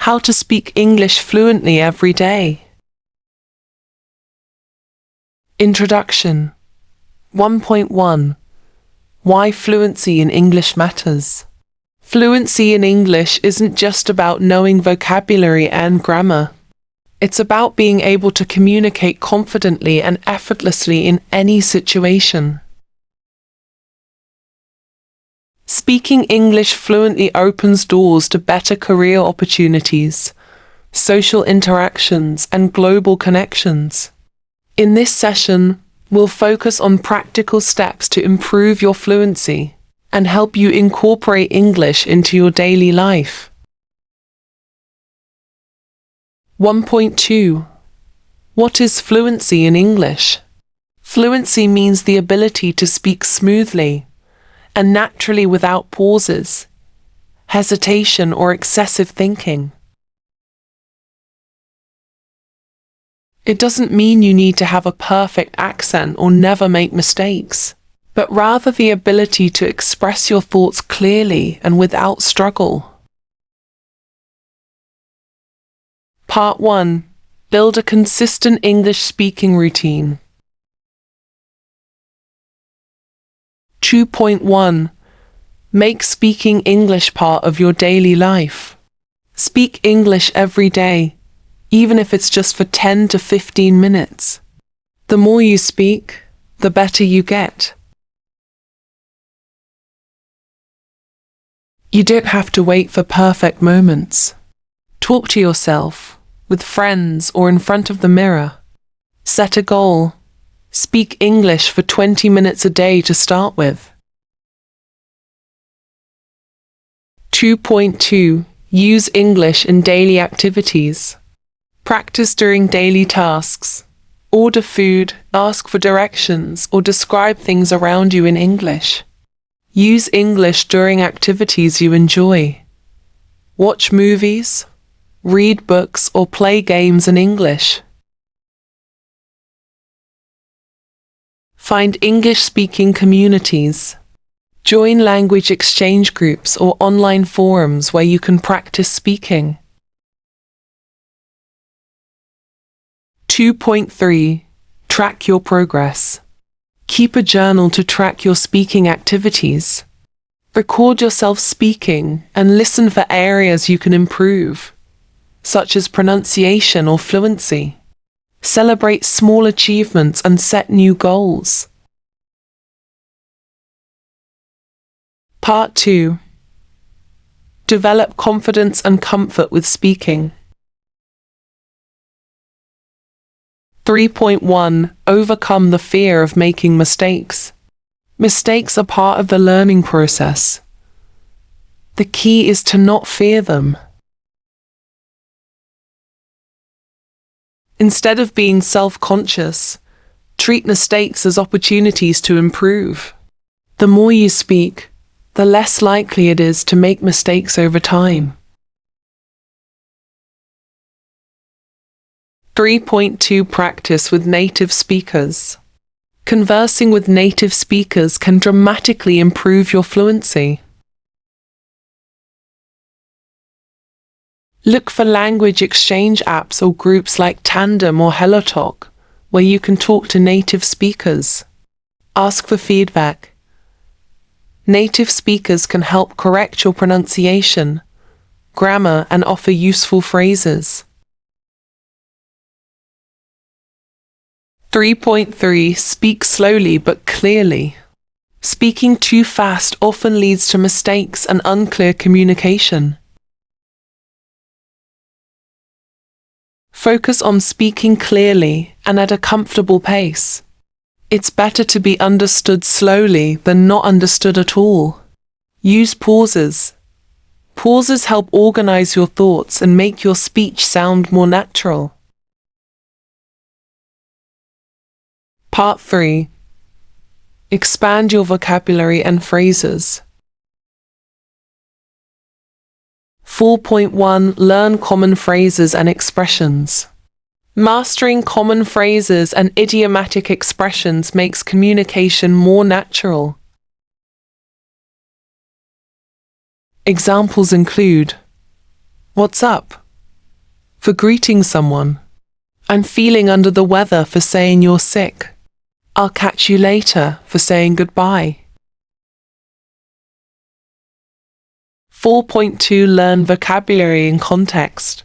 How to speak English fluently every day. Introduction 1.1 Why fluency in English matters. Fluency in English isn't just about knowing vocabulary and grammar. It's about being able to communicate confidently and effortlessly in any situation. Speaking English fluently opens doors to better career opportunities, social interactions, and global connections. In this session, we'll focus on practical steps to improve your fluency and help you incorporate English into your daily life. 1.2 What is fluency in English? Fluency means the ability to speak smoothly and naturally without pauses, hesitation, or excessive thinking. It doesn't mean you need to have a perfect accent or never make mistakes, but rather the ability to express your thoughts clearly and without struggle. Part 1. Build a consistent English speaking routine. 2.1 Make speaking English part of your daily life. Speak English every day, even if it's just for 10 to 15 minutes. The more you speak, the better you get. You don't have to wait for perfect moments. Talk to yourself, with friends, or in front of the mirror. Set a goal. Speak English for 20 minutes a day to start with. 2.2 Use English in daily activities. Practice during daily tasks. Order food, ask for directions, or describe things around you in English. Use English during activities you enjoy. Watch movies, read books, or play games in English. Find English-speaking communities. Join language exchange groups or online forums where you can practice speaking. 2.3 Track your progress. Keep a journal to track your speaking activities. Record yourself speaking and listen for areas you can improve, such as pronunciation or fluency. Celebrate small achievements and set new goals. Part 2. Develop confidence and comfort with speaking. 3.1 Overcome the fear of making mistakes. Mistakes are part of the learning process. The key is to not fear them. Instead of being self-conscious, treat mistakes as opportunities to improve. The more you speak, the less likely it is to make mistakes over time. 3.2 Practice with native speakers. Conversing with native speakers can dramatically improve your fluency. Look for language exchange apps or groups like Tandem or HelloTalk, where you can talk to native speakers. Ask for feedback. Native speakers can help correct your pronunciation, grammar, and offer useful phrases. 3.3 Speak slowly but clearly. Speaking too fast often leads to mistakes and unclear communication. Focus on speaking clearly and at a comfortable pace. It's better to be understood slowly than not understood at all. Use pauses. Pauses help organize your thoughts and make your speech sound more natural. Part 3. Expand your vocabulary and phrases. 4.1 Learn common phrases and expressions. Mastering common phrases and idiomatic expressions makes communication more natural. Examples include: What's up? for greeting someone. I'm feeling under the weather for saying you're sick. I'll catch you later for saying goodbye. 4.2 Learn vocabulary in context.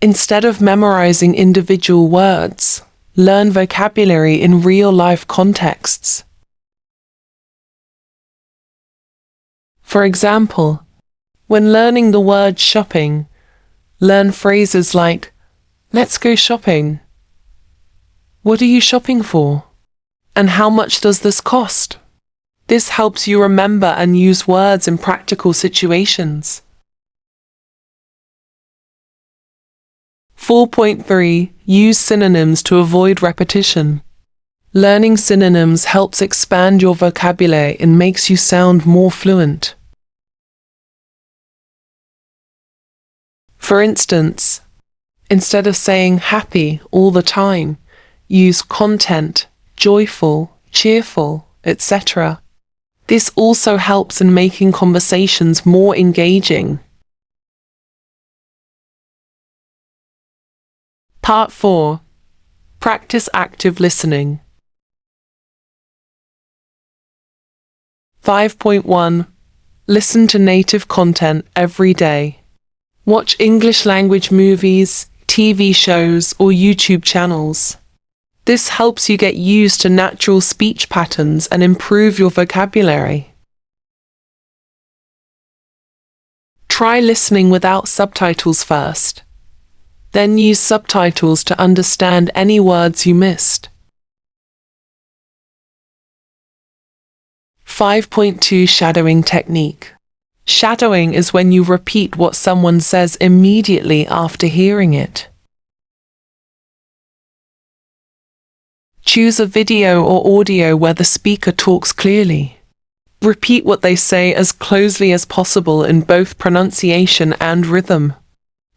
Instead of memorizing individual words, learn vocabulary in real-life contexts. For example, when learning the word shopping, learn phrases like, "Let's go shopping." "What are you shopping for?" And "How much does this cost?" This helps you remember and use words in practical situations. 4.3 Use synonyms to avoid repetition. Learning synonyms helps expand your vocabulary and makes you sound more fluent. For instance, instead of saying happy all the time, use content, joyful, cheerful, etc. This also helps in making conversations more engaging. Part 4. Practice active listening. 5.1 Listen to native content every day. Watch English language movies, TV shows, or YouTube channels. This helps you get used to natural speech patterns and improve your vocabulary. Try listening without subtitles first. Then use subtitles to understand any words you missed. 5.2 Shadowing technique. Shadowing is when you repeat what someone says immediately after hearing it. Choose a video or audio where the speaker talks clearly. Repeat what they say as closely as possible in both pronunciation and rhythm.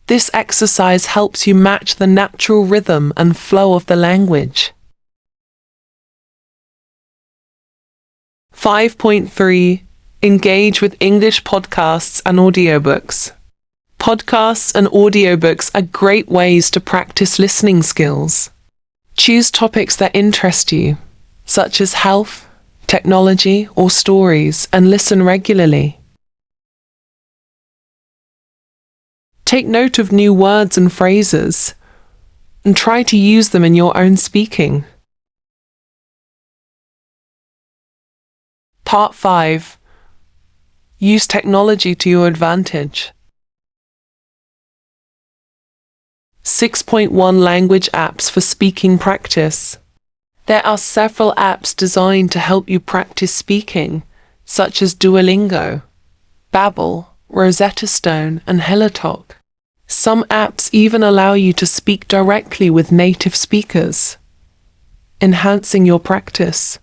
This exercise helps you match the natural rhythm and flow of the language. 5.3 Engage with English podcasts and audiobooks. Podcasts and audiobooks are great ways to practice listening skills. Choose topics that interest you, such as health, technology, or stories, and listen regularly. Take note of new words and phrases, and try to use them in your own speaking. Part 5. Use technology to your advantage. 6.1 Language apps for speaking practice. There are several apps designed to help you practice speaking, such as Duolingo, Babbel, Rosetta Stone, and HelloTalk. Some apps even allow you to speak directly with native speakers, enhancing your practice.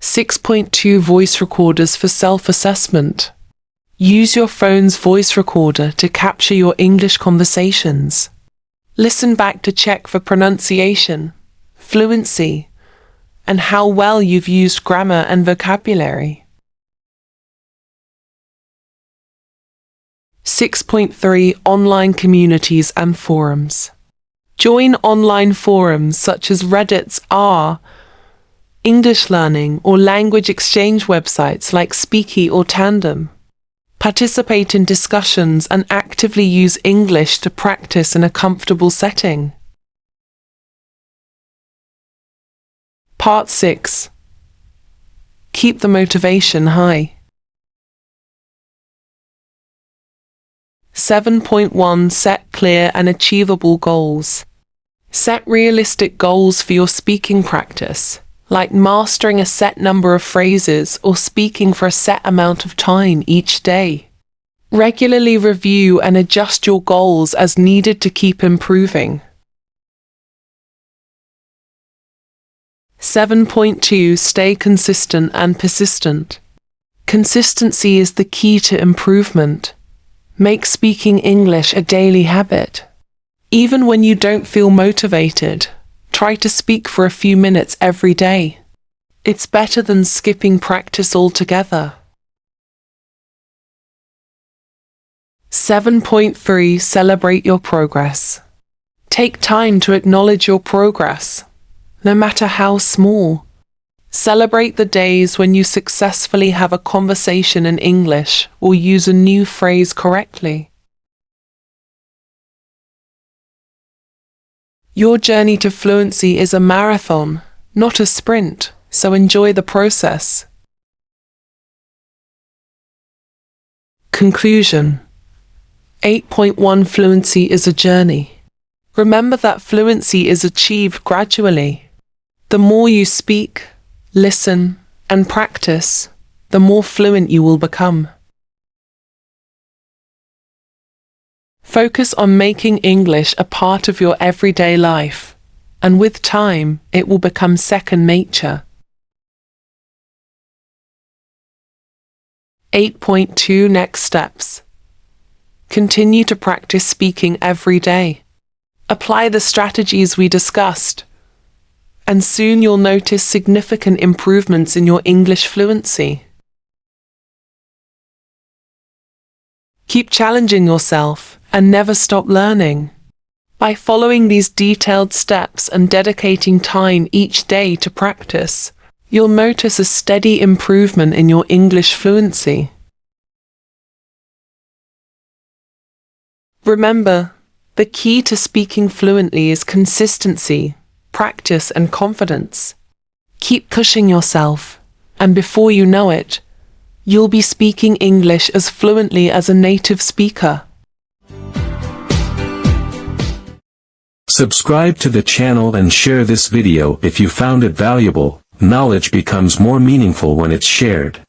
6.2 Voice recorders for self-assessment. Use your phone's voice recorder to capture your English conversations. Listen back to check for pronunciation, fluency, and how well you've used grammar and vocabulary. 6.3 Online communities and forums. Join online forums such as Reddit's r English learning or language exchange websites like Speaky or Tandem. Participate in discussions and actively use English to practice in a comfortable setting. Part 6. Keep the motivation high. 7.1 Set clear and achievable goals. Set realistic goals for your speaking practice, like mastering a set number of phrases or speaking for a set amount of time each day. Regularly review and adjust your goals as needed to keep improving. 7.2 Stay consistent and persistent. Consistency is the key to improvement. Make speaking English a daily habit. Even when you don't feel motivated, try to speak for a few minutes every day. It's better than skipping practice altogether. 7.3 Celebrate your progress. Take time to acknowledge your progress, no matter how small. Celebrate the days when you successfully have a conversation in English or use a new phrase correctly. Your journey to fluency is a marathon, not a sprint, so enjoy the process. Conclusion. 8.1 Fluency is a journey. Remember that fluency is achieved gradually. The more you speak, listen, and practice, the more fluent you will become. Focus on making English a part of your everyday life, and with time, it will become second nature. 8.2 Next steps. Continue to practice speaking every day. Apply the strategies we discussed, and soon you'll notice significant improvements in your English fluency. Keep challenging yourself and never stop learning. By following these detailed steps and dedicating time each day to practice, you'll notice a steady improvement in your English fluency. Remember, the key to speaking fluently is consistency, practice, and confidence. Keep pushing yourself, and before you know it, you'll be speaking English as fluently as a native speaker. Subscribe to the channel and share this video if you found it valuable. Knowledge becomes more meaningful when it's shared.